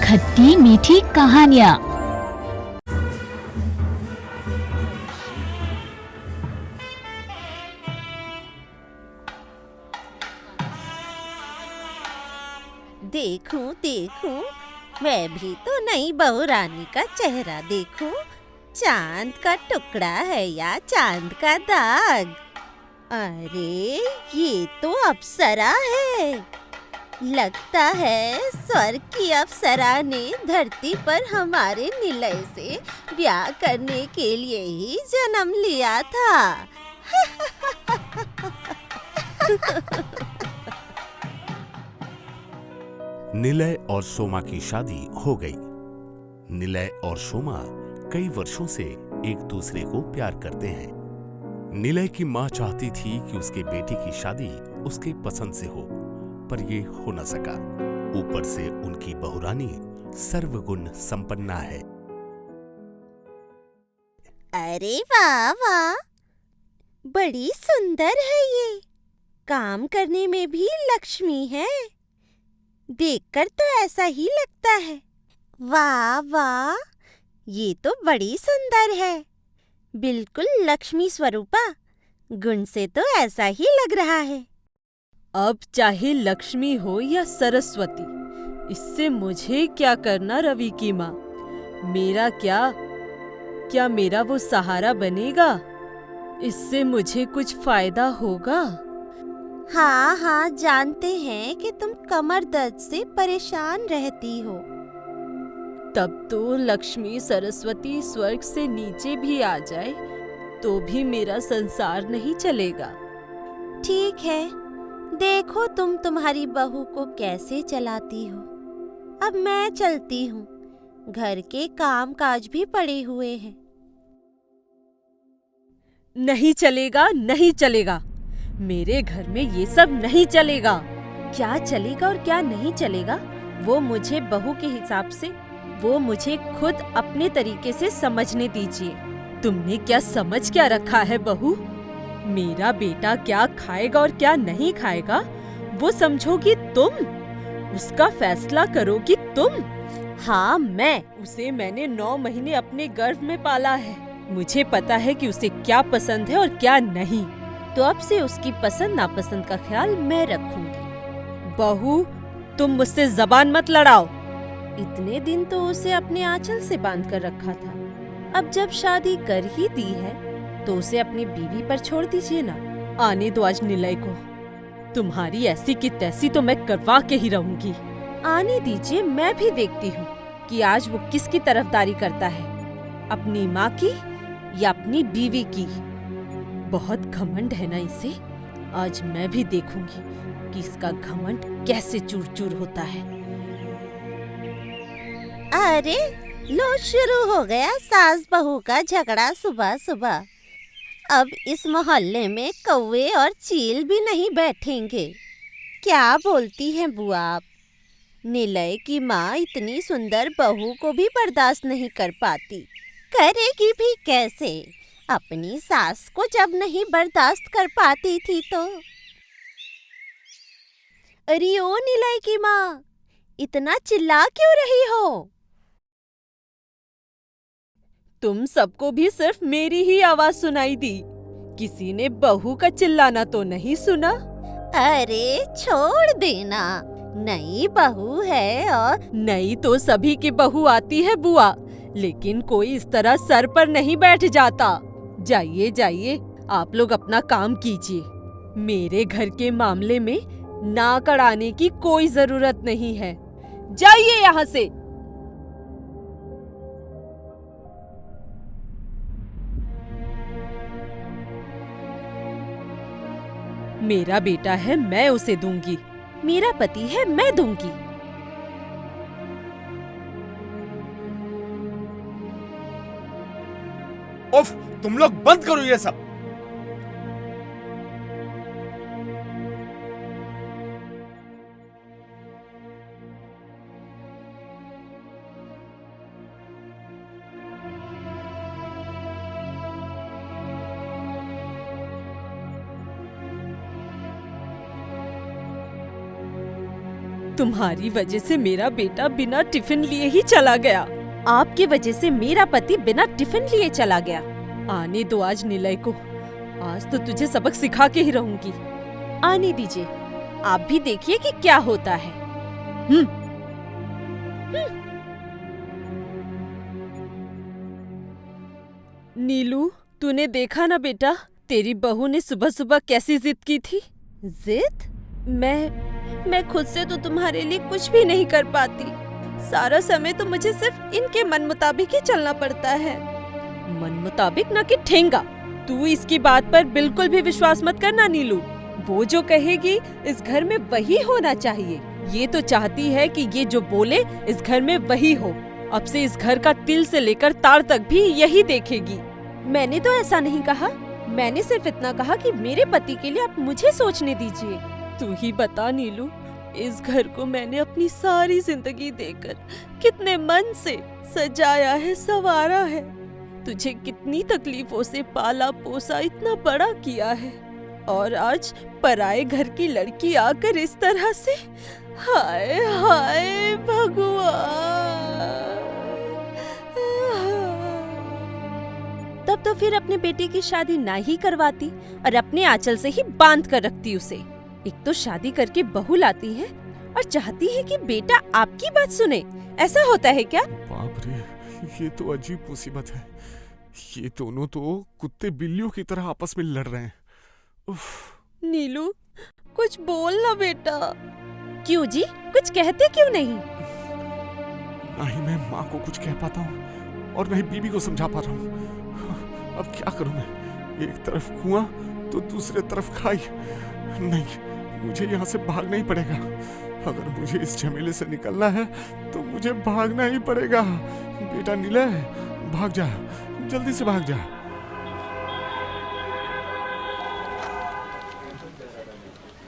खट्टी मीठी कहानियाँ। देखूं देखूं, मैं भी तो नई बहू रानी का चेहरा देखूं। चांद का टुकड़ा है या चांद का दाग? अरे ये तो अप्सरा है। लगता है स्वर्ग की अप्सरा ने धरती पर हमारे निलय से ब्याह करने के लिए ही जन्म लिया था। निलय और सोमा की शादी हो गई। निलय और सोमा कई वर्षों से एक दूसरे को प्यार करते हैं। निलय की मां चाहती थी कि उसके बेटे की शादी उसके पसंद से हो, पर ये हो न सका। ऊपर से उनकी बहुरानी सर्वगुण संपन्ना है। अरे वाह वाह, बड़ी सुंदर है ये। काम करने में भी लक्ष्मी है। देखकर तो ऐसा ही लगता है। वाह वाह, ये तो बड़ी सुंदर है। बिल्कुल लक्ष्मी स्वरूपा। गुण से तो ऐसा ही लग रहा है। अब चाहे लक्ष्मी हो या सरस्वती, इससे मुझे क्या करना रवि की माँ। मेरा क्या मेरा वो सहारा बनेगा? इससे मुझे कुछ फायदा होगा? हाँ हाँ, जानते हैं कि तुम कमर दर्द से परेशान रहती हो। तब तो लक्ष्मी सरस्वती स्वर्ग से नीचे भी आ जाए तो भी मेरा संसार नहीं चलेगा। ठीक है, देखो तुम तुम्हारी बहू को कैसे चलाती हो। अब मैं चलती हूँ, घर के काम काज भी पड़े हुए हैं। नहीं चलेगा, नहीं चलेगा। मेरे घर में ये सब नहीं चलेगा। क्या चलेगा और क्या नहीं चलेगा, वो मुझे बहू के हिसाब से, वो मुझे खुद अपने तरीके से समझने दीजिए। तुमने क्या समझ क्या रखा है बहू? मेरा बेटा क्या खाएगा और क्या नहीं खाएगा वो समझोगी तुम? उसका फैसला करोगी तुम? हाँ, उसे मैंने 9 महीने अपने गर्भ में पाला है। मुझे पता है कि उसे क्या पसंद है और क्या नहीं। तो अब से उसकी पसंद नापसंद का ख्याल मैं रखूंगी। बहू, तुम मुझसे जबान मत लड़ाओ। इतने दिन तो उसे अपने आंचल से बांध कर रखा था। अब जब शादी कर ही दी है तो उसे अपनी बीवी पर छोड़ दीजिए ना। आने दो आज निलय को। तुम्हारी ऐसी की तैसी तो मैं करवा के ही रहूंगी। आने दीजिए, मैं भी देखती हूँ कि आज वो किसकी तरफदारी करता है, अपनी माँ की या अपनी बीवी की। बहुत घमंड है ना इसे। आज मैं भी देखूंगी कि इसका घमंड कैसे चूर चूर होता है। अरे लो, शुरू हो गया सास बहू का झगड़ा सुबह सुबह। अब इस मोहल्ले में कौवे और चील भी नहीं बैठेंगे। क्या बोलती हैं बुआ आप? निलय की माँ इतनी सुंदर बहू को भी बर्दाश्त नहीं कर पाती, करेगी भी कैसे? अपनी सास को जब नहीं बर्दाश्त कर पाती थी तो। अरे ओ निलय की माँ, इतना चिल्ला क्यों रही हो? तुम सबको भी सिर्फ मेरी ही आवाज सुनाई दी। किसी ने बहू का चिल्लाना तो नहीं सुना? अरे छोड़ देना, नई बहू है और नई तो सभी की बहू आती है बुआ, लेकिन कोई इस तरह सर पर नहीं बैठ जाता। जाइए जाइए, आप लोग अपना काम कीजिए। मेरे घर के मामले में नाक अड़ाने की कोई जरूरत नहीं है। जाइए यहाँ से। मेरा बेटा है, मैं उसे दूंगी। मेरा पति है, मैं दूंगी। उफ, तुम लोग बंद करो ये सब। तुम्हारी वजह से मेरा बेटा बिना टिफिन लिए ही चला गया। आपकी वजह से मेरा पति बिना टिफिन लिए चला गया। आने दो आज निलय को, आज तो तुझे सबक सिखा के ही रहूंगी। आने दीजिए, आप भी देखिए कि क्या होता है। नीलू, तूने देखा ना बेटा, तेरी बहू ने सुबह सुबह कैसी जिद की थी। जिद? मैं खुद से तो तुम्हारे लिए कुछ भी नहीं कर पाती। सारा समय तो मुझे सिर्फ इनके मन मुताबिक ही चलना पड़ता है। मन मुताबिक ना कि ठेंगा। तू इसकी बात पर बिल्कुल भी विश्वास मत करना नीलू। वो जो कहेगी इस घर में वही होना चाहिए। ये तो चाहती है कि ये जो बोले इस घर में वही हो। अब से इस घर का तिल से लेकर तार तक भी यही देखेगी। मैंने तो ऐसा नहीं कहा। मैंने सिर्फ इतना कहा कि मेरे पति के लिए आप मुझे सोचने दीजिए। तू ही बता नीलू, इस घर को मैंने अपनी सारी जिंदगी देकर कितने मन से सजाया है, संवारा है। तुझे कितनी तकलीफों से पाला पोसा, इतना बड़ा किया है, और आज पराए घर की लड़की आकर इस तरह से। हाय हाय भगवान। तब तो फिर अपने बेटे की शादी ना ही करवाती और अपने आंचल से ही बांध कर रखती उसे। एक तो शादी करके बहू लाती है और चाहती है कि बेटा आपकी बात सुने। ऐसा होता है क्या? बाप रे, ये तो अजीब मुसीबत है। ये दोनों तो कुत्ते बिल्लियों की तरह आपस में लड़ रहे हैं। नीलू, कुछ बोल ना बेटा। क्यों जी, कुछ कहते क्यों नहीं? ना ही मैं माँ को कुछ कह पाता हूँ और न ही बीबी को समझा पा रहा हूँ। अब क्या करूँ मैं? एक तरफ कुआं तो दूसरे तरफ खाई। नहीं, मुझे यहाँ से भागना ही पड़ेगा। अगर मुझे इस झमेले से निकलना है तो मुझे भागना ही पड़ेगा। बेटा नीलय, भाग जा, जल्दी से भाग जा।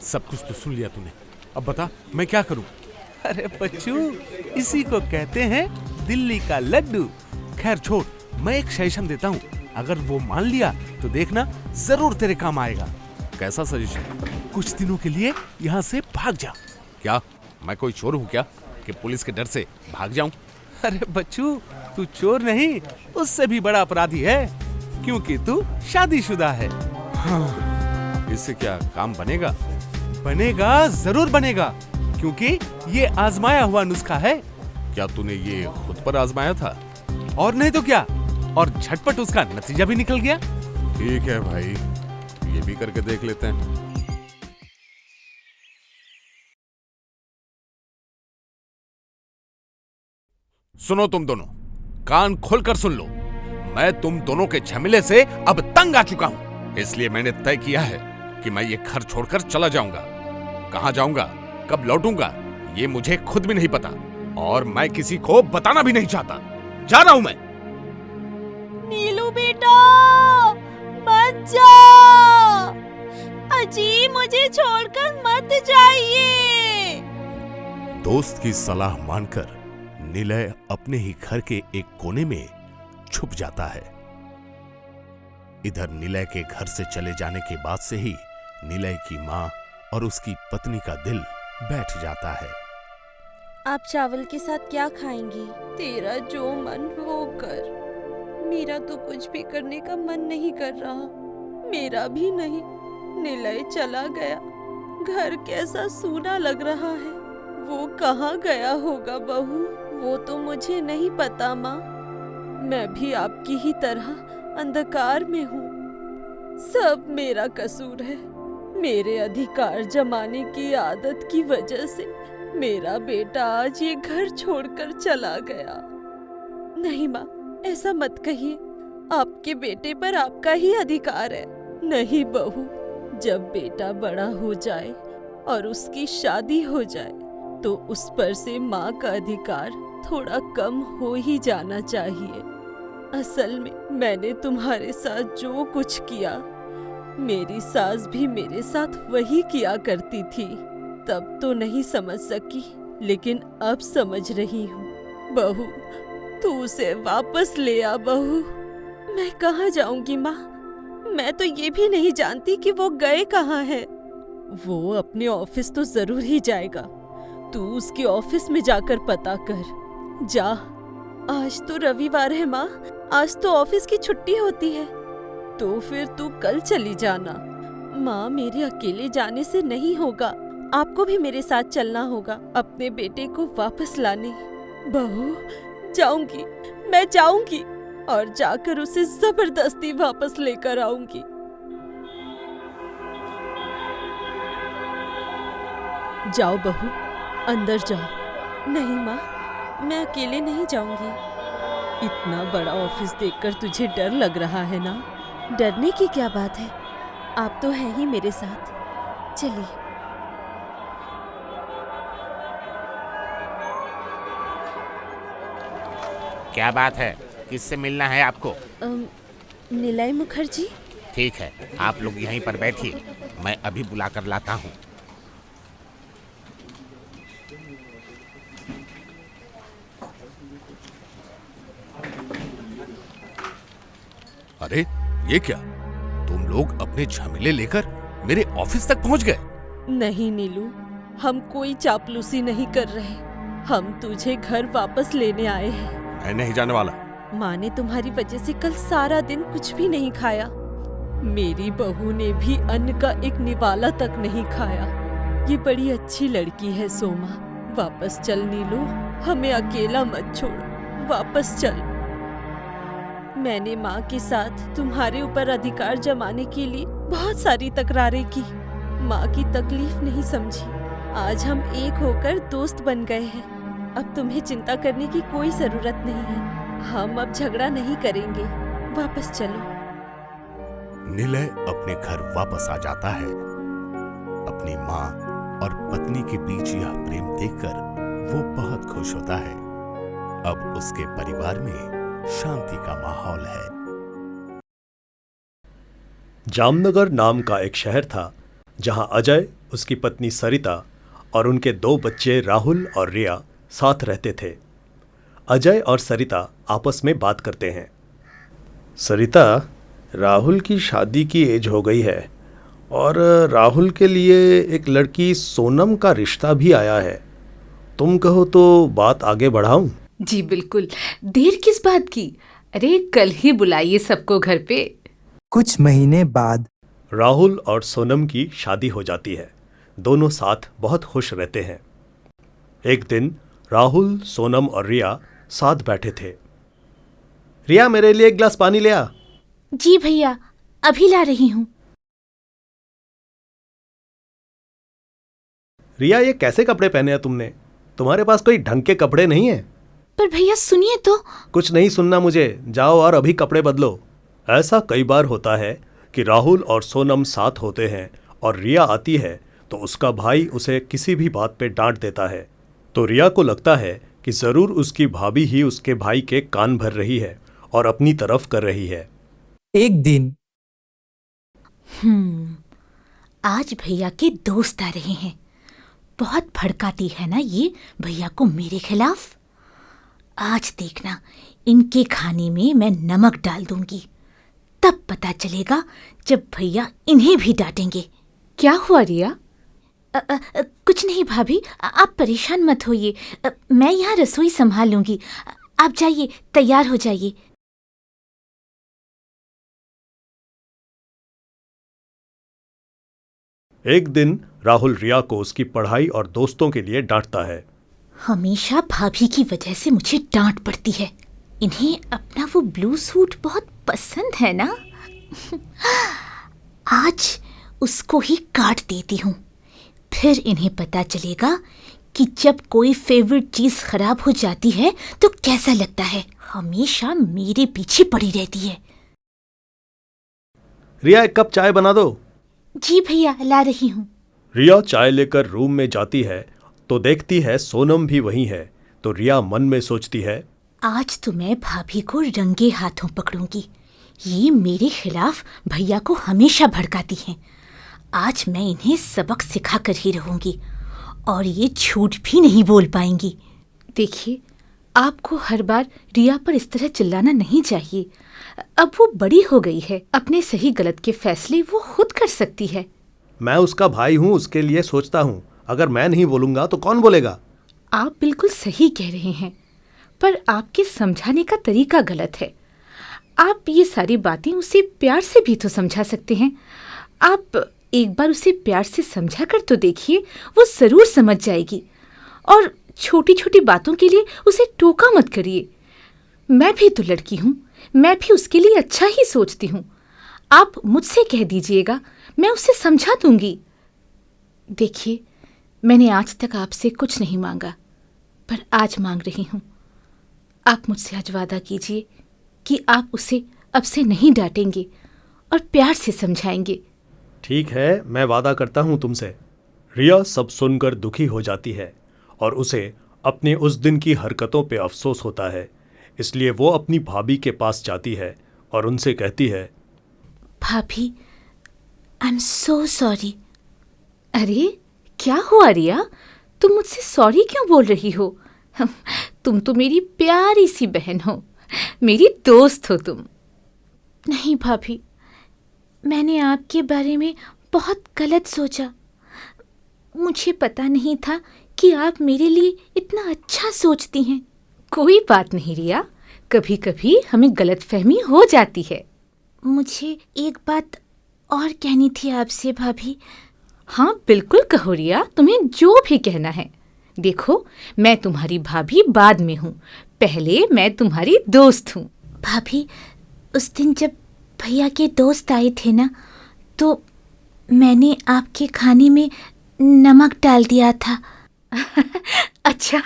सब कुछ तो सुन लिया तूने, अब बता मैं क्या करूं? अरे बच्चू, इसी को कहते हैं दिल्ली का लड्डू। खैर छोड़, मैं एक सजेशन देता हूँ, अगर वो मान लिया तो देखना जरूर तेरे काम आएगा। कैसा सजेशन? कुछ दिनों के लिए यहाँ से भाग जा। क्या मैं कोई चोर हूँ क्या कि पुलिस के डर से भाग जाऊं? अरे बच्चू, तू चोर नहीं, उससे भी बड़ा अपराधी है, क्योंकि तू शादीशुदा है। हाँ, इससे क्या काम बनेगा? बनेगा, जरूर बनेगा, क्योंकि ये आजमाया हुआ नुस्खा है। क्या तूने ये खुद पर आजमाया था? और नहीं तो क्या, और झटपट उसका नतीजा भी निकल गया। ठीक है भाई, ये भी करके देख लेते हैं। सुनो तुम दोनों, कान खोलकर सुन लो। मैं तुम दोनों के झमेले से अब तंग आ चुका हूं, इसलिए मैंने तय किया है कि मैं ये घर छोड़कर चला जाऊंगा। कहां जाऊंगा, कब लौटूंगा, ये मुझे खुद भी नहीं पता, और मैं किसी को बताना भी नहीं चाहता। जा रहा हूं मैं। नीलू बेटा, मत जा। अजी, मुझे छोड़कर मत जाइए। दोस्त की सलाह मानकर निलय अपने ही घर के एक कोने में छुप जाता है। इधर निलय के घर से चले जाने के बाद से ही निलय की माँ और उसकी पत्नी का दिल बैठ जाता है। आप चावल के साथ क्या खाएंगी? तेरा जो मन वो कर। मेरा तो कुछ भी करने का मन नहीं कर रहा। मेरा भी नहीं। निलय चला गया, घर कैसा सूना लग रहा है। वो कहाँ गया होगा बहू, वो तो मुझे नहीं पता माँ। मैं भी आपकी ही तरह अंधकार में हूँ। सब मेरा कसूर है। मेरे अधिकार जमाने की आदत की वजह से मेरा बेटा आज ये घर छोड़कर चला गया। नहीं माँ, ऐसा मत कहिए। आपके बेटे पर आपका ही अधिकार है। नहीं बहू, जब बेटा बड़ा हो जाए और उसकी शादी हो जाए तो उस पर से माँ का अधिकार थोड़ा कम हो ही जाना चाहिए। असल में मैंने तुम्हारे साथ जो कुछ किया, मेरी सास भी मेरे साथ वही किया करती थी। तब तो नहीं समझ सकी, लेकिन अब समझ रही हूँ। बहू, तू उसे वापस ले आ बहू। मैं कहाँ जाऊंगी माँ? मैं तो ये भी नहीं जानती कि वो गए कहाँ हैं। वो अपने ऑफिस तो जरूर ही जाएगा। तू उसके ऑफिस में जाकर पता कर। जा, आज तो रविवार है माँ, आज तो ऑफिस की छुट्टी होती है, तो फिर तू कल चली जाना। माँ, मेरे अकेले जाने से नहीं होगा, आपको भी मेरे साथ चलना होगा अपने बेटे को वापस लाने। बहू, जाऊंगी, मैं जाऊंगी और जाकर उसे जबरदस्ती वापस लेकर आऊंगी। जाओ बहू, अंदर जाओ। नहीं माँ, मैं अकेले नहीं जाऊंगी। इतना बड़ा ऑफिस देखकर तुझे डर लग रहा है ना? डरने की क्या बात है, आप तो हैं ही मेरे साथ। चलिए। क्या बात है, किससे मिलना है आपको? निलय मुखर्जी। ठीक है, आप लोग यहीं पर बैठिए, मैं अभी बुलाकर लाता हूँ। अरे ये क्या, तुम लोग अपने झमेले लेकर मेरे ऑफिस तक पहुंच गए? नहीं नीलू, हम कोई चापलूसी नहीं कर रहे, हम तुझे घर वापस लेने आए हैं। मैं नहीं जाने वाला। माँ ने तुम्हारी वजह से कल सारा दिन कुछ भी नहीं खाया। मेरी बहू ने भी अन्न का एक निवाला तक नहीं खाया। ये बड़ी अच्छी लड़की है सोमा। वापस चल नीलू, हमें अकेला मत छोड़, वापस चल। मैंने माँ के साथ तुम्हारे ऊपर अधिकार जमाने के लिए बहुत सारी तकरारें की, माँ की तकलीफ नहीं समझी। आज हम एक होकर दोस्त बन गए हैं। अब तुम्हें चिंता करने की कोई जरूरत नहीं है, हम अब झगड़ा नहीं करेंगे, वापस चलो। निलय अपने घर वापस आ जाता है। अपनी माँ और पत्नी के बीच यह प्रेम देखकर वो बहुत खुश होता है। अब उसके परिवार में शांति का माहौल है। जामनगर नाम का एक शहर था जहां अजय, उसकी पत्नी सरिता और उनके 2 बच्चे राहुल और रिया साथ रहते थे। अजय और सरिता आपस में बात करते हैं। सरिता, राहुल की शादी की एज हो गई है और राहुल के लिए एक लड़की सोनम का रिश्ता भी आया है। तुम कहो तो बात आगे बढ़ाऊं? जी बिल्कुल, देर किस बात की? अरे कल ही बुलाइए सबको घर पे। कुछ महीने बाद राहुल और सोनम की शादी हो जाती है। दोनों साथ बहुत खुश रहते हैं। एक दिन राहुल, सोनम और रिया साथ बैठे थे। रिया, मेरे लिए एक गिलास पानी ले आ। जी भैया, अभी ला रही हूँ। रिया, ये कैसे कपड़े पहने हैं तुमने? तुम्हारे पास कोई ढंग के कपड़े नहीं है। पर भैया सुनिए तो। कुछ नहीं सुनना मुझे, जाओ और अभी कपड़े बदलो। ऐसा कई बार होता है कि राहुल और सोनम साथ होते हैं और रिया आती है तो उसका भाई उसे किसी भी बात पे डांट देता है। तो रिया को लगता है कि जरूर उसकी भाभी ही उसके भाई के कान भर रही है और अपनी तरफ कर रही है। एक दिन आज भैया के दोस्त आ रहे हैं। बहुत भड़काती है ना ये भैया को मेरे खिलाफ। आज देखना, इनके खाने में मैं नमक डाल दूंगी, तब पता चलेगा जब भैया इन्हें भी डांटेंगे। क्या हुआ रिया? कुछ नहीं भाभी, आप परेशान मत होइए, मैं यहाँ रसोई संभाल लूंगी। आप जाइए, तैयार हो जाइए। एक दिन राहुल रिया को उसकी पढ़ाई और दोस्तों के लिए डांटता है। हमेशा भाभी की वजह से मुझे डांट पड़ती है। इन्हें अपना वो ब्लू सूट बहुत पसंद है ना। आज उसको ही काट देती हूँ, फिर इन्हें पता चलेगा कि जब कोई फेवरेट चीज खराब हो जाती है तो कैसा लगता है। हमेशा मेरे पीछे पड़ी रहती है। रिया, एक कप चाय बना दो। जी भैया, ला रही हूँ। रिया चाय लेकर रूम में जाती है तो देखती है सोनम भी वहीं है। तो रिया मन में सोचती है, आज तो मैं भाभी को रंगे हाथों पकड़ूंगी। ये मेरे खिलाफ भैया को हमेशा भड़काती हैं। आज मैं इन्हें सबक सिखा कर ही रहूंगी और ये झूठ भी नहीं बोल पाएंगी। देखिए, आपको हर बार रिया पर इस तरह चिल्लाना नहीं चाहिए। अब वो बड़ी हो गई है, अपने सही गलत के फैसले वो खुद कर सकती है। मैं उसका भाई हूँ, उसके लिए सोचता हूँ। अगर मैं नहीं बोलूंगा तो कौन बोलेगा? आप बिल्कुल सही कह रहे हैं, पर आपके समझाने का तरीका गलत है। आप ये सारी बातें उसे प्यार से भी तो समझा सकते हैं। आप एक बार उसे प्यार से समझा कर तो देखिए, वो ज़रूर समझ जाएगी। और छोटी छोटी बातों के लिए उसे टोका मत करिए। मैं भी तो लड़की हूँ, मैं भी उसके लिए अच्छा ही सोचती हूँ। आप मुझसे कह दीजिएगा, मैं उसे समझा दूंगी। देखिए, मैंने आज तक आपसे कुछ नहीं मांगा, पर आज मांग रही हूँ। आप मुझसे आज वादा कीजिए कि आप उसे अब से नहीं डांटेंगे और प्यार से समझाएंगे। ठीक है, मैं वादा करता हूँ तुमसे। रिया सब सुनकर दुखी हो जाती है और उसे अपने उस दिन की हरकतों पे अफसोस होता है। इसलिए वो अपनी भाभी के पास जाती है और उनसे कहती है, भाभी, आई एम सो सॉरी। अरे क्या हुआ रिया, तुम मुझसे सॉरी क्यों बोल रही हो? तुम तो मेरी प्यारी सी बहन हो, मेरी दोस्त हो तुम। नहीं भाभी, मैंने आपके बारे में बहुत गलत सोचा। मुझे पता नहीं था कि आप मेरे लिए इतना अच्छा सोचती हैं। कोई बात नहीं रिया, कभी कभी हमें गलतफहमी हो जाती है। मुझे एक बात और कहनी थी आपसे भाभी। हाँ बिल्कुल कहो रिया, तुम्हें जो भी कहना है। देखो, मैं तुम्हारी भाभी बाद में हूँ, पहले मैं तुम्हारी दोस्त हूँ। भाभी, उस दिन जब भैया के दोस्त आए थे ना, तो मैंने आपके खाने में नमक डाल दिया था। अच्छा,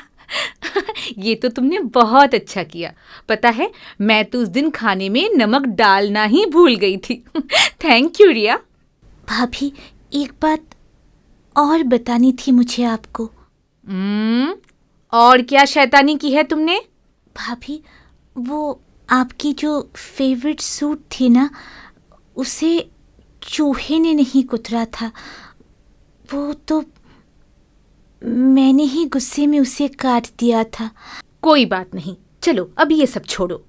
ये तो तुमने बहुत अच्छा किया। पता है, मैं तो उस दिन खाने में नमक डालना ही भूल गई थी। थैंक यू रिया। भाभी, एक बात और बतानी थी मुझे आपको। और क्या शैतानी की है तुमने? भाभी, वो आपकी जो फेवरेट सूट थी ना, उसे चूहे ने नहीं कुतरा था। वो तो मैंने ही गुस्से में उसे काट दिया था। कोई बात नहीं, चलो अब ये सब छोड़ो।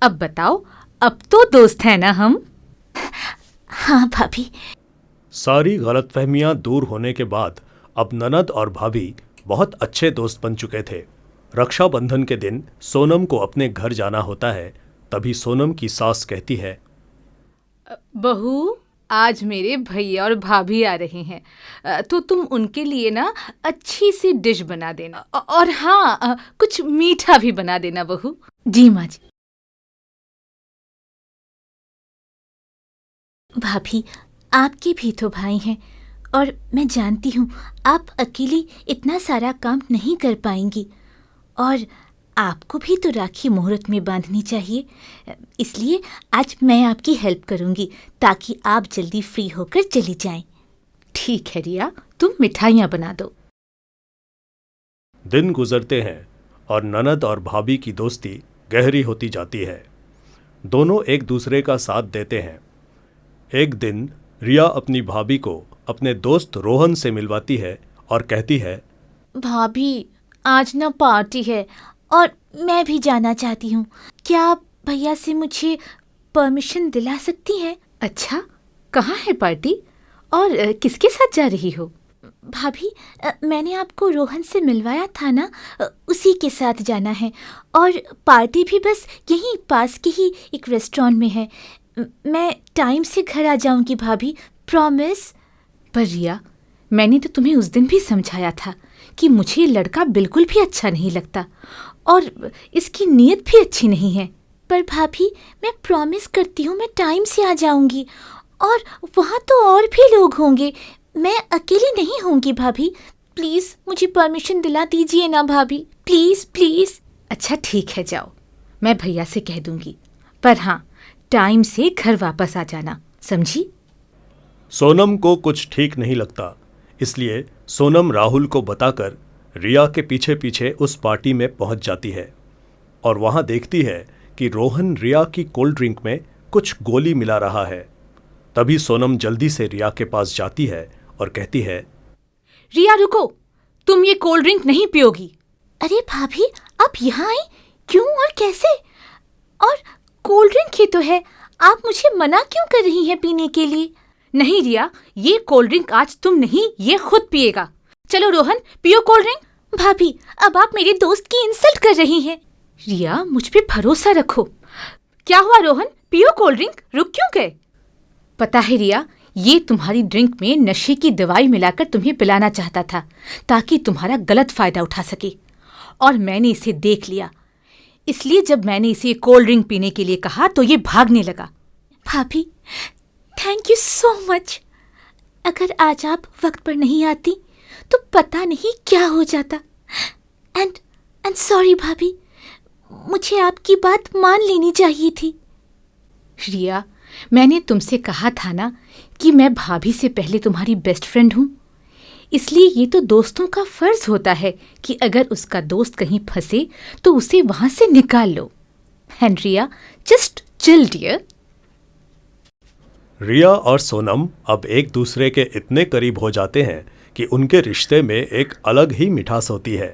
अब बताओ, अब तो दोस्त हैं ना हम? हाँ भाभी। सारी गलतफहमियां दूर होने के बाद अब ननद और भाभी बहुत अच्छे दोस्त बन चुके थे। रक्षाबंधन के दिन सोनम को अपने घर जाना होता है। तभी सोनम की सास कहती है, बहू, आज मेरे भैया और भाभी आ रहे हैं, तो तुम उनके लिए ना अच्छी सी डिश बना देना। और हाँ, कुछ मीठा भी बना देना बहू। जी माँ जी। भाभी, आपके भी तो भाई हैं, और मैं जानती हूँ आप अकेली इतना सारा काम नहीं कर पाएंगी, और आपको भी तो राखी मुहूर्त में बांधनी चाहिए। इसलिए आज मैं आपकी हेल्प करूँगी ताकि आप जल्दी फ्री होकर चली जाएं। ठीक है रिया, तुम मिठाइयाँ बना दो। दिन गुजरते हैं और ननद और भाभी की दोस्ती गहरी होती जाती है। दोनों एक दूसरे का साथ देते हैं। एक दिन रिया अपनी भाभी को अपने दोस्त रोहन से मिलवाती है और कहती है, भाभी, आज ना पार्टी है और मैं भी जाना चाहती हूँ। क्या आप भैया से मुझे परमिशन दिला सकती हैं? अच्छा, कहाँ है पार्टी और किसके साथ जा रही हो? भाभी, मैंने आपको रोहन से मिलवाया था ना, उसी के साथ जाना है। और पार्टी भी बस यहीं पास के ही एक रेस्टोरेंट में है। मैं टाइम से घर आ जाऊंगी भाभी, प्रॉमिस। पर रिया, मैंने तो तुम्हें उस दिन भी समझाया था कि मुझे ये लड़का बिल्कुल भी अच्छा नहीं लगता और इसकी नीयत भी अच्छी नहीं है। पर भाभी, मैं प्रॉमिस करती हूँ मैं टाइम से आ जाऊंगी, और वहाँ तो और भी लोग होंगे, मैं अकेली नहीं होंगी भाभी। प्लीज़ मुझे परमिशन दिला दीजिए ना भाभी, प्लीज़ प्लीज़। अच्छा ठीक है, जाओ, मैं भैया से कह दूंगी। पर हाँ, टाइम से घर वापस आ जाना, समझी? सोनम को कुछ ठीक नहीं लगता, इसलिए सोनम राहुल को बताकर रिया के पीछे पीछे उस पार्टी में पहुंच जाती है और वहां देखती है कि रोहन रिया की कोल्ड ड्रिंक में कुछ गोली मिला रहा है। तभी सोनम जल्दी से रिया के पास जाती है और कहती है, रिया रुको, तुम ये कोल्ड ड्रिंक नहीं पियोगी। अरे भाभी, आप यहाँ आई क्यों और कैसे? और कोल्ड ड्रिंक ही तो है, आप मुझे मना क्यों कर रही हैं पीने के लिए? नहीं रिया, ये कोल्ड ड्रिंक आज तुम नहीं, ये खुद पिएगा। चलो रोहन, पियो कोल्ड ड्रिंक। भाभी, अब आप मेरे दोस्त की इंसल्ट कर रही हैं। रिया, मुझ पे भरोसा रखो। क्या हुआ रोहन, पियो कोल्ड ड्रिंक, रुक क्यों गए? पता है रिया, ये तुम्हारी ड्रिंक में नशे की दवाई मिलाकर तुम्हें पिलाना चाहता था ताकि तुम्हारा गलत फायदा उठा सके, और मैंने इसे देख लिया। इसलिए जब मैंने इसे कोल्ड ड्रिंक पीने के लिए कहा तो ये भागने लगा। भाभी, थैंक यू सो मच। अगर आज आप वक्त पर नहीं आती तो पता नहीं क्या हो जाता। एंड सॉरी भाभी, मुझे आपकी बात मान लेनी चाहिए थी। रिया, मैंने तुमसे कहा था ना कि मैं भाभी से पहले तुम्हारी बेस्ट फ्रेंड हूँ। इसलिए ये तो दोस्तों का फर्ज होता है कि अगर उसका दोस्त कहीं फंसे तो उसे वहां से निकाल लो। And Riya, just chill dear. Riya और सोनम अब एक दूसरे के इतने करीब हो जाते हैं कि उनके रिश्ते में एक अलग ही मिठास होती है।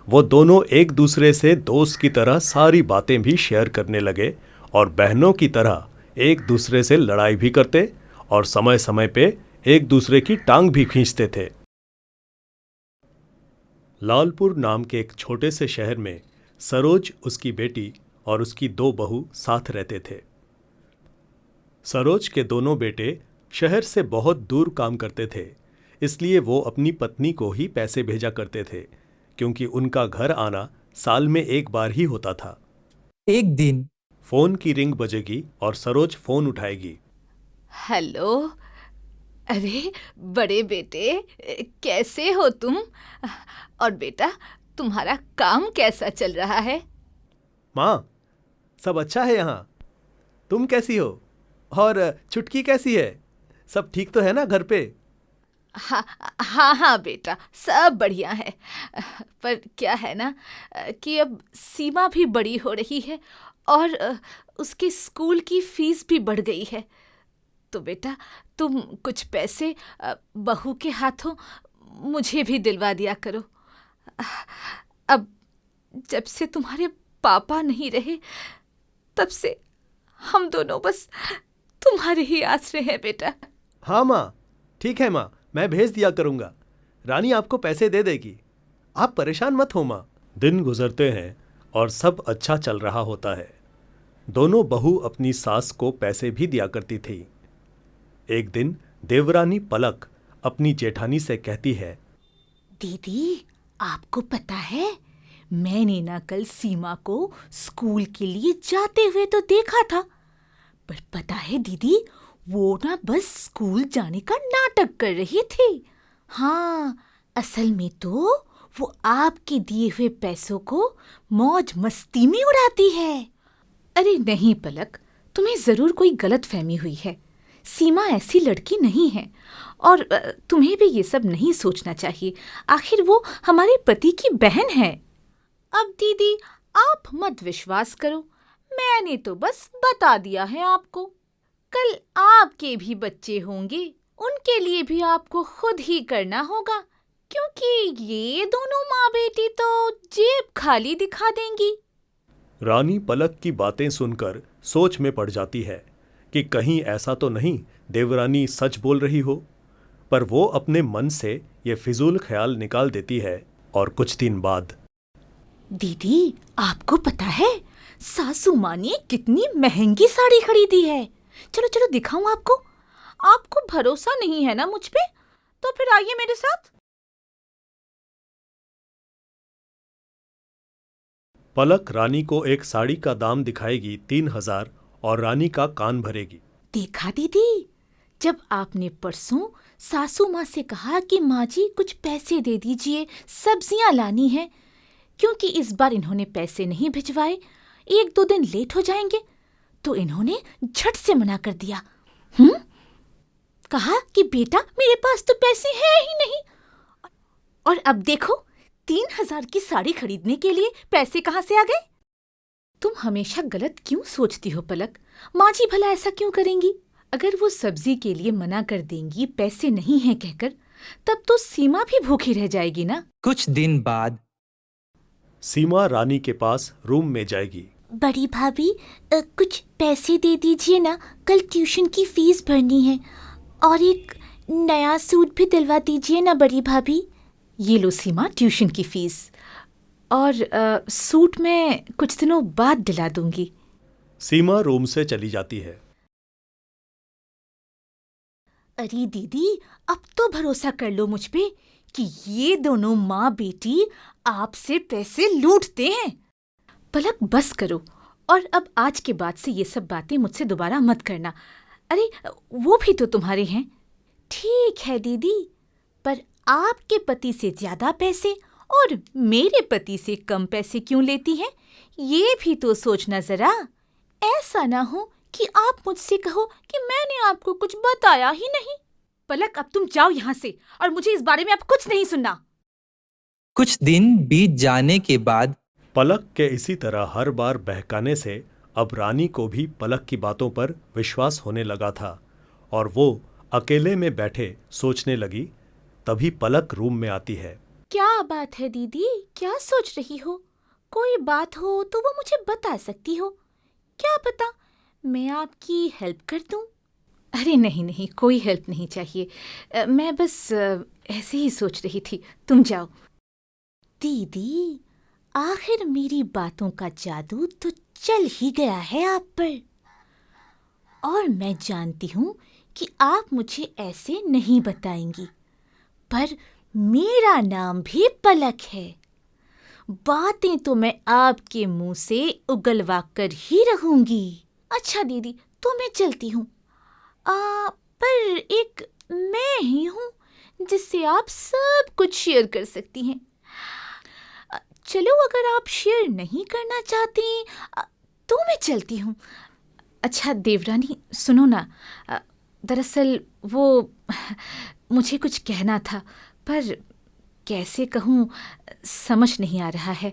वो दोनों एक दूसरे से दोस्त की तरह सारी बातें भी शेयर करने लगे और बहनों की तरह एक दूसरे से लड़ाई भी करते और समय समय पे एक दूसरे की टांग भी खींचते थे। लालपुर नाम के एक छोटे से शहर में सरोज, उसकी बेटी और उसकी 2 बहू साथ रहते थे। सरोज के दोनों बेटे शहर से बहुत दूर काम करते थे, इसलिए वो अपनी पत्नी को ही पैसे भेजा करते थे, क्योंकि उनका घर आना साल में एक बार ही होता था। एक दिन फोन की रिंग बजेगी और सरोज फोन उठाएगी। हेलो। अरे बड़े बेटे, कैसे हो तुम? और बेटा, तुम्हारा काम कैसा चल रहा है? माँ, सब अच्छा है यहाँ। तुम कैसी हो? और छुटकी कैसी है? सब ठीक तो है ना घर पे? हाँ बेटा, सब बढ़िया है। पर क्या है ना कि अब सीमा भी बड़ी हो रही है और उसके स्कूल की फीस भी बढ़ गई है। तो बेटा, तुम कुछ पैसे बहू के हाथों मुझे भी दिलवा दिया करो। अब जब से तुम्हारे पापा नहीं रहे, तब से हम दोनों बस तुम्हारे ही आसरे हैं बेटा। हाँ माँ, ठीक है माँ, मैं भेज दिया करूँगा। रानी आपको पैसे दे देगी, आप परेशान मत हो माँ। दिन गुजरते हैं और सब अच्छा चल रहा होता है। दोनों बहू अपनी सास को पैसे भी दिया करती थी। एक दिन देवरानी पलक अपनी जेठानी से कहती है, दीदी, आपको पता है, मैंने ना कल सीमा को स्कूल के लिए जाते हुए तो देखा था, पर पता है दीदी, वो ना बस स्कूल जाने का नाटक कर रही थी। हाँ, असल में तो वो आपके दिए हुए पैसों को मौज मस्ती में उड़ाती है। अरे नहीं पलक, तुम्हें जरूर कोई गलतफहमी हुई है। सीमा ऐसी लड़की नहीं है और तुम्हें भी ये सब नहीं सोचना चाहिए। आखिर वो हमारे पति की बहन है। अब दीदी, आप मत विश्वास करो, मैंने तो बस बता दिया है आपको। कल आपके भी बच्चे होंगे, उनके लिए भी आपको खुद ही करना होगा, क्योंकि ये दोनों माँ बेटी तो जेब खाली दिखा देंगी। रानी पलक की बातें सुनकर सोच में पड़ जाती है कि कहीं ऐसा तो नहीं देवरानी सच बोल रही हो, पर वो अपने मन से ये फिजूल ख्याल निकाल देती है। और कुछ दिन बाद, दीदी, आपको पता है सासू माँ ने कितनी महंगी साड़ी खरीदी है। चलो चलो दिखाऊं आपको। आपको भरोसा नहीं है ना मुझ पे? तो फिर आइए मेरे साथ। पलक रानी को एक साड़ी का दाम दिखाएगी 3000 और रानी का कान भरेगी। देखा दीदी, जब आपने परसों सासू माँ से कहा कि माँ जी कुछ पैसे दे दीजिए, सब्जियां लानी है, क्योंकि इस बार इन्होंने पैसे नहीं भिजवाए, 1-2 दिन लेट हो जाएंगे, तो इन्होंने झट से मना कर दिया। कहा कि बेटा, मेरे पास तो पैसे हैं ही नहीं। और अब देखो, 3000 की साड़ी खरीदने के लिए पैसे कहाँ से आ गए? तुम हमेशा गलत क्यों सोचती हो पलक? माँ जी भला ऐसा क्यों करेंगी? अगर वो सब्जी के लिए मना कर देंगी पैसे नहीं हैं कहकर, तब तो सीमा भी भूखी रह जाएगी ना। कुछ दिन बाद सीमा रानी के पास रूम में जाएगी। बड़ी भाभी, कुछ पैसे दे दीजिए ना, कल ट्यूशन की फीस भरनी है, और एक नया सूट भी दिलवा दीजिए ना बड़ी भाभी। ये लो सीमा ट्यूशन की फीस, और सूट मैं कुछ दिनों बाद दिला दूंगी। सीमा रूम से चली जाती है। अरे दीदी, अब तो भरोसा कर लो मुझ पे कि ये दोनों माँ बेटी आपसे पैसे लूटते हैं। पलक बस करो, और अब आज के बाद से ये सब बातें मुझसे दोबारा मत करना। अरे वो भी तो तुम्हारे हैं। ठीक है दीदी, पर आपके पति से ज्यादा पैसे और मेरे पति से कम पैसे क्यों लेती हैं, ये भी तो सोचना जरा। ऐसा ना हो कि आप मुझसे कहो कि मैंने आपको कुछ बताया ही नहीं। पलक, अब तुम जाओ यहाँ से, और मुझे इस बारे में अब कुछ नहीं सुनना। कुछ दिन बीत जाने के बाद पलक के इसी तरह हर बार बहकाने से अब रानी को भी पलक की बातों पर विश्वास होने लगा था, और वो अकेले में बैठे सोचने लगी। तभी पलक रूम में आती है। क्या बात है दीदी, क्या सोच रही हो? कोई बात हो तो वो मुझे बता सकती हो। क्या पता मैं आपकी हेल्प कर दूं। अरे नहीं नहीं, कोई हेल्प नहीं चाहिए। मैं बस ऐसे ही सोच रही थी। तुम जाओ। दीदी, आखिर मेरी बातों का जादू तो चल ही गया है आप पर, और मैं जानती हूँ कि आप मुझे ऐसे नहीं बताएंगी, पर मेरा नाम भी पलक है। बातें तो मैं आपके मुंह से उगलवा कर ही रहूंगी। अच्छा दीदी, तो मैं चलती हूँ। पर एक मैं ही हूँ जिससे आप सब कुछ शेयर कर सकती हैं। चलो, अगर आप शेयर नहीं करना चाहती तो मैं चलती हूँ। अच्छा देवरानी, सुनो ना, दरअसल वो मुझे कुछ कहना था, पर कैसे कहूँ समझ नहीं आ रहा है।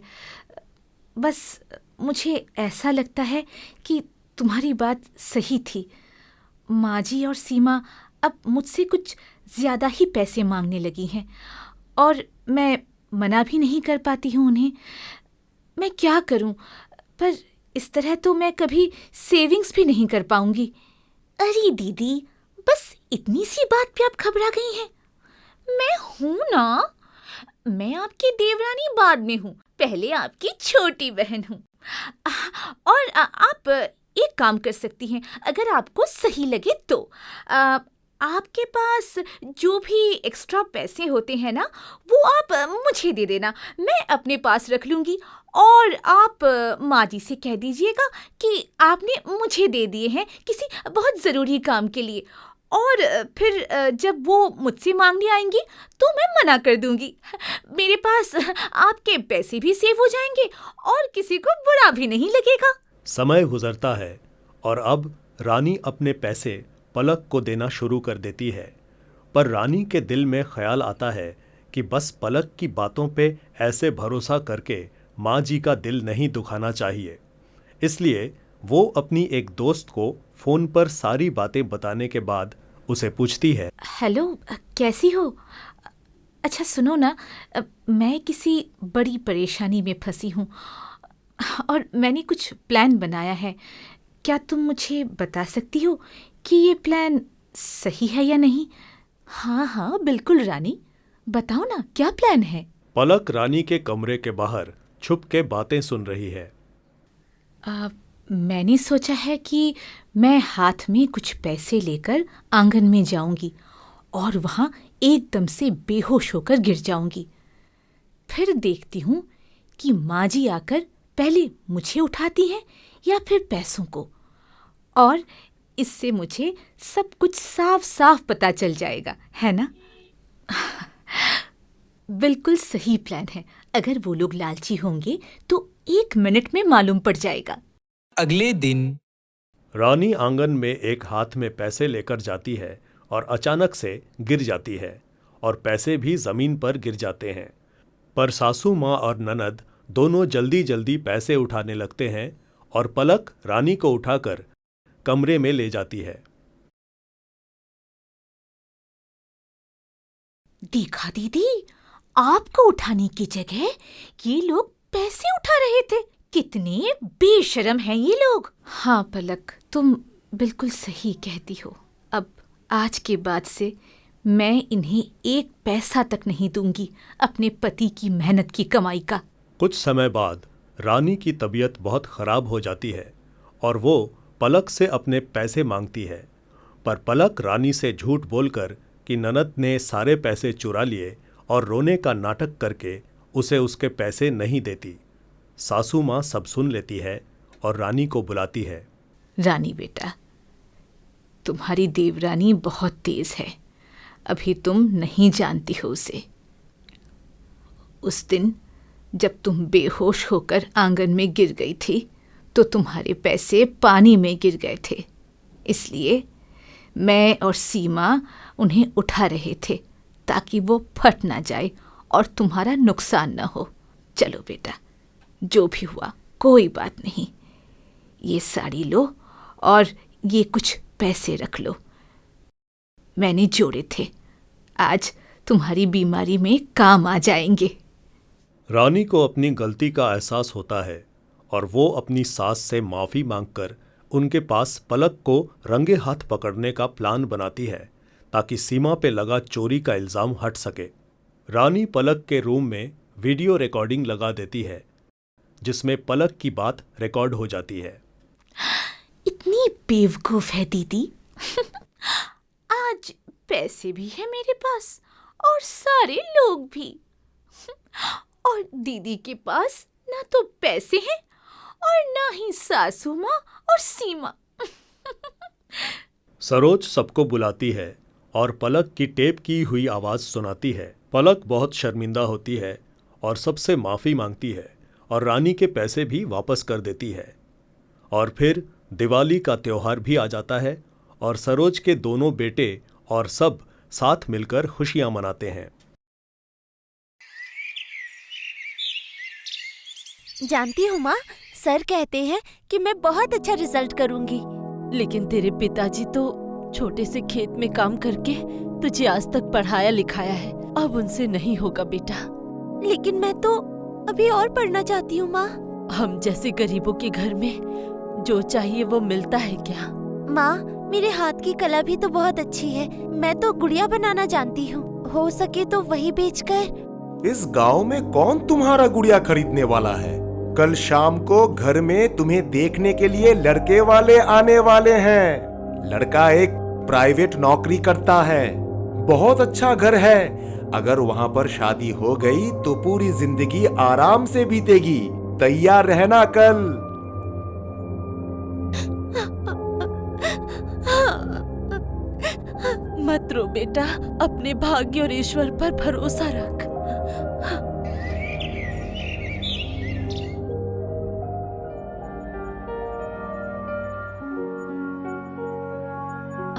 बस मुझे ऐसा लगता है कि तुम्हारी बात सही थी। माँ जी और सीमा अब मुझसे कुछ ज़्यादा ही पैसे मांगने लगी हैं, और मैं मना भी नहीं कर पाती हूँ उन्हें। मैं क्या करूँ? पर इस तरह तो मैं कभी सेविंग्स भी नहीं कर पाऊंगी। अरे दीदी, बस इतनी सी बात पे आप घबरा गई हैं। मैं हूं ना, मैं आपकी देवरानी बाद में हूँ, पहले आपकी छोटी बहन हूँ। और आप एक काम कर सकती हैं, अगर आपको सही लगे तो। आपके पास जो भी एक्स्ट्रा पैसे होते हैं ना, वो आप मुझे दे देना, मैं अपने पास रख लूँगी। और आप माँ जी से कह दीजिएगा कि आपने मुझे दे दिए हैं किसी बहुत ज़रूरी काम के लिए, और फिर जब वो मुझसे मांगने आएंगी तो मैं मना कर दूंगी। मेरे पास आपके पैसे भी सेव हो जाएंगे और किसी को बुरा भी नहीं लगेगा। समय गुजरता है और अब रानी अपने पैसे पलक को देना शुरू कर देती है, पर रानी के दिल में ख्याल आता है कि बस पलक की बातों पे ऐसे भरोसा करके माँ जी का दिल नहीं दुखाना चाहिए। इसलिए वो अपनी एक दोस्त को फ़ोन पर सारी बातें बताने के बाद उसे पूछती है, हेलो, कैसी हो? अच्छा सुनो ना, मैं किसी बड़ी परेशानी में फंसी हूँ और मैंने कुछ प्लान बनाया है। क्या तुम मुझे बता सकती हो कि ये प्लान सही है या नहीं? हाँ हाँ बिल्कुल रानी, बताओ ना, क्या प्लान है? पलक रानी के कमरे के बाहर छुप के बातें सुन रही है। मैंने सोचा है कि मैं हाथ में कुछ पैसे लेकर आंगन में जाऊंगी और वहाँ एकदम से बेहोश होकर गिर जाऊंगी। फिर देखती हूँ कि माँ जी आकर पहले मुझे उठाती हैं या फिर पैसों को, और इससे मुझे सब कुछ साफ साफ पता चल जाएगा, है ना? बिल्कुल सही प्लान है। अगर वो लोग लालची होंगे तो 1 मिनट में मालूम पड़ जाएगा। अगले दिन रानी आंगन में एक हाथ में पैसे लेकर जाती है और अचानक से गिर जाती है और पैसे भी जमीन पर गिर जाते हैं। पर सासू माँ और ननद दोनों जल्दी जल्दी पैसे उठाने लगते हैं और पलक रानी को उठाकर कमरे में ले जाती है। देखा दीदी, आपको उठाने की जगह ये लोग पैसे उठा रहे थे। कितने बेशर्म हैं ये लोग। हाँ पलक, तुम बिल्कुल सही कहती हो। अब आज के बाद से मैं इन्हें एक पैसा तक नहीं दूंगी अपने पति की मेहनत की कमाई का। कुछ समय बाद रानी की तबीयत बहुत खराब हो जाती है और वो पलक से अपने पैसे मांगती है, पर पलक रानी से झूठ बोलकर कि ननद ने सारे पैसे चुरा लिए और रोने का नाटक करके उसे उसके पैसे नहीं देती। सासू माँ सब सुन लेती है और रानी को बुलाती है। रानी बेटा, तुम्हारी देवरानी बहुत तेज है, अभी तुम नहीं जानती हो उसे। उस दिन जब तुम बेहोश होकर आंगन में गिर गई थी तो तुम्हारे पैसे पानी में गिर गए थे, इसलिए मैं और सीमा उन्हें उठा रहे थे ताकि वो फट ना जाए और तुम्हारा नुकसान न हो। चलो बेटा, जो भी हुआ कोई बात नहीं, ये साड़ी लो और ये कुछ पैसे रख लो, मैंने जोड़े थे, आज तुम्हारी बीमारी में काम आ जाएंगे। रानी को अपनी गलती का एहसास होता है और वो अपनी सास से माफ़ी मांगकर उनके पास पलक को रंगे हाथ पकड़ने का प्लान बनाती है ताकि सीमा पे लगा चोरी का इल्ज़ाम हट सके। रानी पलक के रूम में वीडियो रिकॉर्डिंग लगा देती है जिसमें पलक की बात रिकॉर्ड हो जाती है। इतनी बेवकूफ है दीदी। आज पैसे भी है मेरे पास और सारे लोग भी, और दीदी के पास ना तो पैसे हैं और ना ही सासू माँ और सीमा। सरोज सबको बुलाती है और पलक की टेप की हुई आवाज़ सुनाती है। पलक बहुत शर्मिंदा होती है और सबसे माफ़ी मांगती है और रानी के पैसे भी वापस कर देती है। और फिर दिवाली का त्योहार भी आ जाता है और सरोज के दोनों बेटे और सब साथ मिलकर खुशियां मनाते हैं। जानती हूँ माँ, सर कहते हैं कि मैं बहुत अच्छा रिजल्ट करूँगी। लेकिन तेरे पिताजी तो छोटे से खेत में काम करके तुझे आज तक पढ़ाया लिखाया है, अब उनसे नहीं होगा बेटा। लेकिन मैं तो अभी और पढ़ना चाहती हूँ माँ। हम जैसे गरीबों के घर में जो चाहिए वो मिलता है क्या? माँ, मेरे हाथ की कला भी तो बहुत अच्छी है, मैं तो गुड़िया बनाना जानती हूँ, हो सके तो वही बेचकर। इस गांव में कौन तुम्हारा गुड़िया खरीदने वाला है? कल शाम को घर में तुम्हें देखने के लिए लड़के वाले आने वाले हैं। लड़का एक प्राइवेट नौकरी करता है, बहुत अच्छा घर है। अगर वहाँ पर शादी हो गई तो पूरी जिंदगी आराम से बीतेगी। तैयार रहना कल। मत रो बेटा, अपने भाग्य और ईश्वर पर भरोसा रख।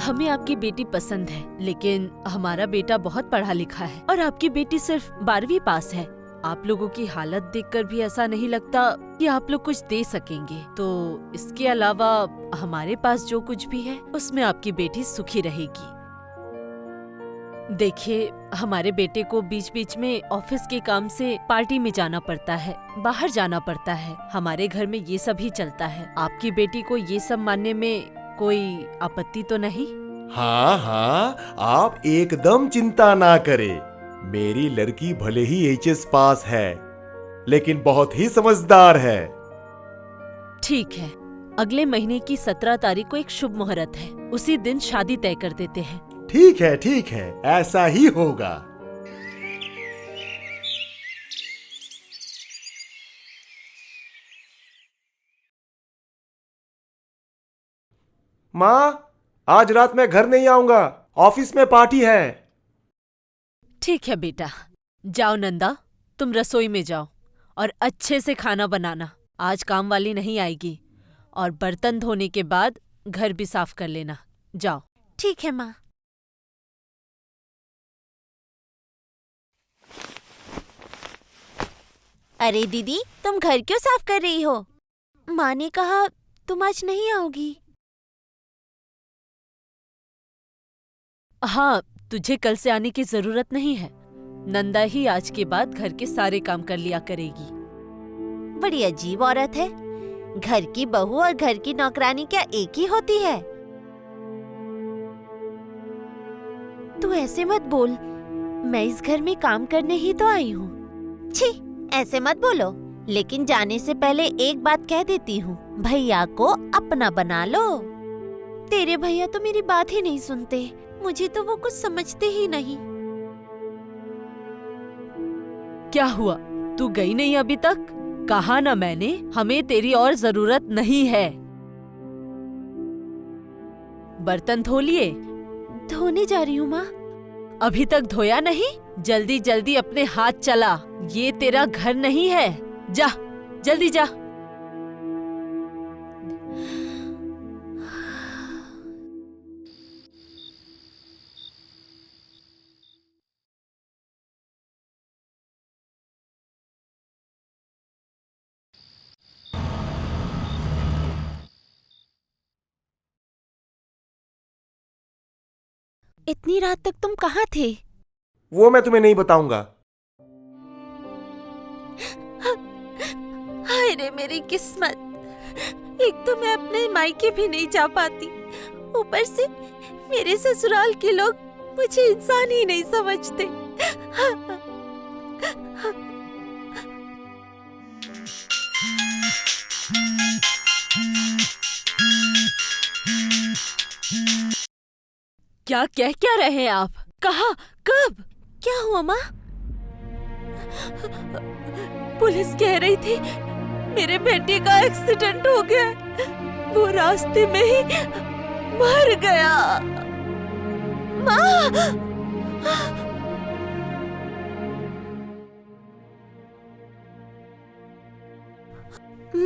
हमें आपकी बेटी पसंद है, लेकिन हमारा बेटा बहुत पढ़ा लिखा है और आपकी बेटी सिर्फ 12वीं पास है। आप लोगों की हालत देखकर भी ऐसा नहीं लगता कि आप लोग कुछ दे सकेंगे। तो इसके अलावा हमारे पास जो कुछ भी है उसमें आपकी बेटी सुखी रहेगी। देखिए, हमारे बेटे को बीच बीच में ऑफिस के काम से पार्टी में जाना पड़ता है, बाहर जाना पड़ता है। हमारे घर में ये सब ही चलता है। आपकी बेटी को ये सब मानने में कोई आपत्ति तो नहीं? हाँ हाँ, आप एकदम चिंता ना करें। मेरी लड़की भले ही एचएस पास है, लेकिन बहुत ही समझदार है। ठीक है, अगले महीने की 17 तारीख को एक शुभ मुहूर्त है, उसी दिन शादी तय कर देते हैं। ठीक है, ऐसा ही होगा। माँ, आज रात मैं घर नहीं आऊंगा, ऑफिस में पार्टी है। ठीक है बेटा, जाओ नंदा, तुम रसोई में जाओ और अच्छे से खाना बनाना। आज काम वाली नहीं आएगी और बर्तन धोने के बाद घर भी साफ कर लेना। जाओ। ठीक है माँ। अरे दीदी, तुम घर क्यों साफ कर रही हो? माँ ने कहा तुम आज नहीं आओगी। हाँ, तुझे कल से आने की जरूरत नहीं है। नंदा ही आज के बाद घर के सारे काम कर लिया करेगी। बड़ी अजीब औरत है। घर की बहू और घर की नौकरानी क्या एक ही होती है? तू तू ऐसे मत बोल, मैं इस घर में काम करने ही तो आई हूँ। छी, ऐसे मत बोलो। लेकिन जाने से पहले एक बात कह देती हूँ, भैया को अपना बना लो। तेरे भैया तो मेरी बात ही नहीं सुनते, मुझे तो वो कुछ समझते ही नहीं। क्या हुआ, तू गई नहीं अभी तक? कहा ना मैंने, हमें तेरी और जरूरत नहीं है। बर्तन धो लिए? धोने जा रही हूँ माँ। अभी तक धोया नहीं? जल्दी जल्दी अपने हाथ चला, ये तेरा घर नहीं है। जा, जल्दी जा। इतनी रात तक तुम कहाँ थे? वो मैं तुम्हें नहीं बताऊंगा। हाय रे मेरी किस्मत, एक तो मैं अपने मायके भी नहीं जा पाती, ऊपर से मेरे ससुराल के लोग मुझे इंसान ही नहीं समझते। क्या कह क्या रहे हैं आप? कहा? कब? क्या हुआ माँ? पुलिस कह रही थी मेरे बेटे का एक्सीडेंट हो गया, वो रास्ते में ही मर गया। माँ!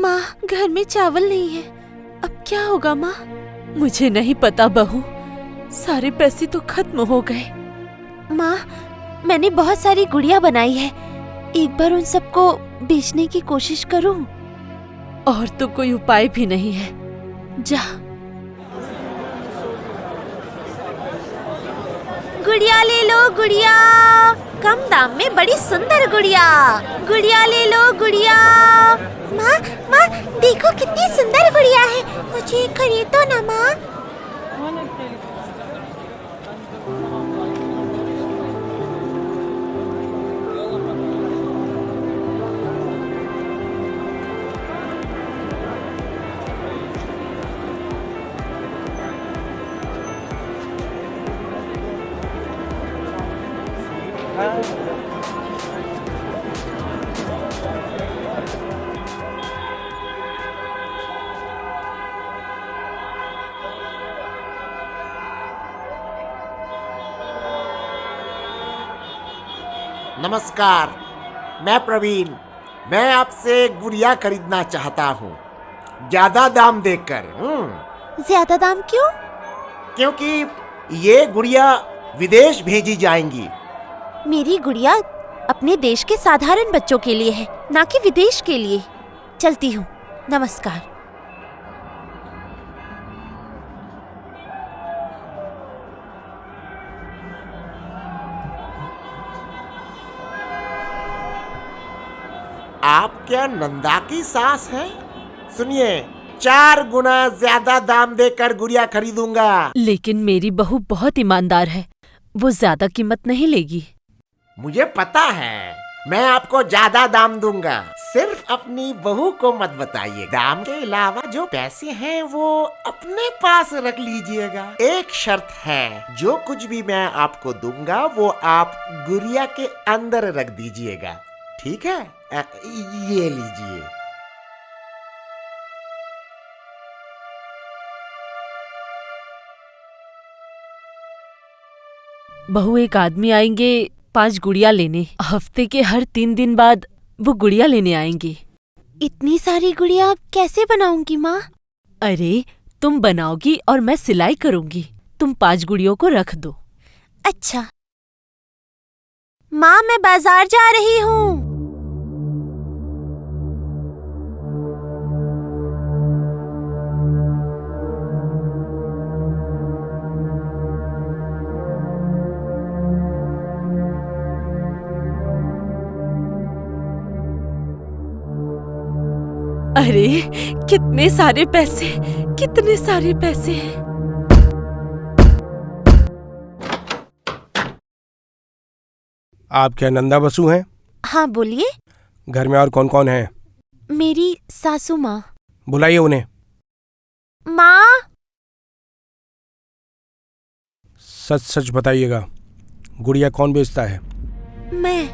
माँ, घर में चावल नहीं है, अब क्या होगा माँ? मुझे नहीं पता बहू, सारे पैसे तो खत्म हो गए। माँ, मैंने बहुत सारी गुड़िया बनाई है, एक बार उन सबको बेचने की कोशिश करूं? और तो कोई उपाय भी नहीं है, जा। गुड़िया ले लो गुड़िया, कम दाम में बड़ी सुंदर गुड़िया। गुड़िया ले लो गुड़िया। माँ, माँ देखो कितनी सुंदर गुड़िया है, मुझे खरीदो ना माँ। नमस्कार, मैं प्रवीण। मैं आपसे गुड़िया खरीदना चाहता हूँ, ज्यादा दाम देकर। ज्यादा दाम क्यों? क्योंकि ये गुड़िया विदेश भेजी जाएंगी। मेरी गुड़िया अपने देश के साधारण बच्चों के लिए है, ना कि विदेश के लिए। चलती हूँ, नमस्कार। आप क्या नंदा की सास हैं? सुनिए, 4 गुना ज्यादा दाम देकर गुड़िया खरीदूंगा। लेकिन मेरी बहू बहुत ईमानदार है, वो ज्यादा कीमत नहीं लेगी। मुझे पता है, मैं आपको ज्यादा दाम दूंगा। सिर्फ अपनी बहू को मत बताइए। दाम के अलावा जो पैसे हैं वो अपने पास रख लीजिएगा। एक शर्त है, जो कुछ भी मैं आपको दूंगा वो आप गुड़िया के अंदर रख दीजिएगा, ठीक है? ये लीजिए। बहू, एक आदमी आएंगे 5 गुड़िया लेने। हफ्ते के हर 3 दिन बाद वो गुड़िया लेने आएंगे। इतनी सारी गुड़िया कैसे बनाऊंगी माँ? अरे, तुम बनाओगी और मैं सिलाई करूंगी। तुम 5 गुड़ियों को रख दो। अच्छा माँ, मैं बाजार जा रही हूँ। अरे, कितने सारे पैसे, कितने सारे पैसे हैं। आप क्या नंदा बसु हैं? हाँ बोलिए। घर में और कौन कौन है? मेरी सासू माँ। बुलाइए उन्हें। माँ। सच सच बताइएगा, गुड़िया कौन बेचता है? मैं।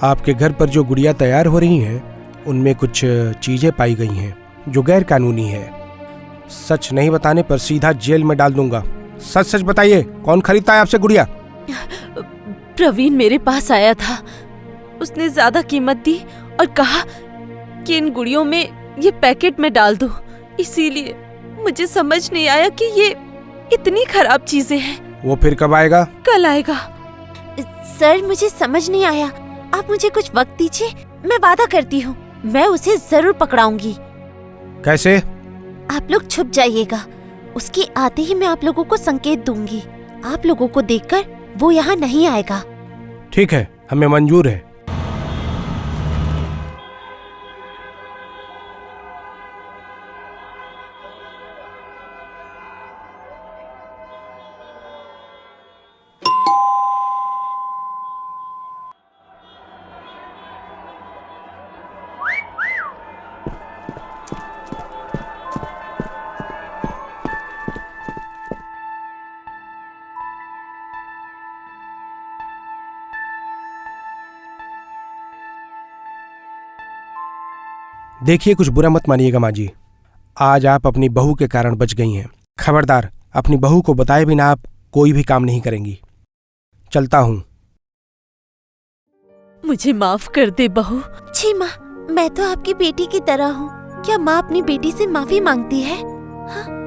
आपके घर पर जो गुड़िया तैयार हो रही हैं, उनमें कुछ चीजें पाई गई हैं जो गैर कानूनी है। सच नहीं बताने पर सीधा जेल में डाल दूंगा। सच सच बताइए, कौन खरीदता है आपसे गुड़िया? प्रवीण मेरे पास आया था। उसने ज्यादा कीमत दी और कहा कि इन गुड़ियों में ये पैकेट में डाल दो। इसीलिए मुझे समझ नहीं आया कि ये इतनी खराब चीजें हैं। वो फिर कब आएगा? कल आएगा। सर मुझे समझ नहीं आया, आप मुझे कुछ वक्त दीजिए, मैं वादा करती हूँ मैं उसे जरूर पकड़ाऊंगी। कैसे? आप लोग छुप जाइएगा, उसके आते ही मैं आप लोगों को संकेत दूंगी। आप लोगों को देखकर वो यहाँ नहीं आएगा। ठीक है, हमें मंजूर है। देखिए, कुछ बुरा मत मानिएगा माँ जी, आज आप अपनी बहू के कारण बच गई हैं। खबरदार, अपनी बहू को बताए बिना आप कोई भी काम नहीं करेंगी। चलता हूँ। मुझे माफ कर दे बहू। जी माँ, मैं तो आपकी बेटी की तरह हूँ। क्या माँ अपनी बेटी से माफी मांगती है? हाँ?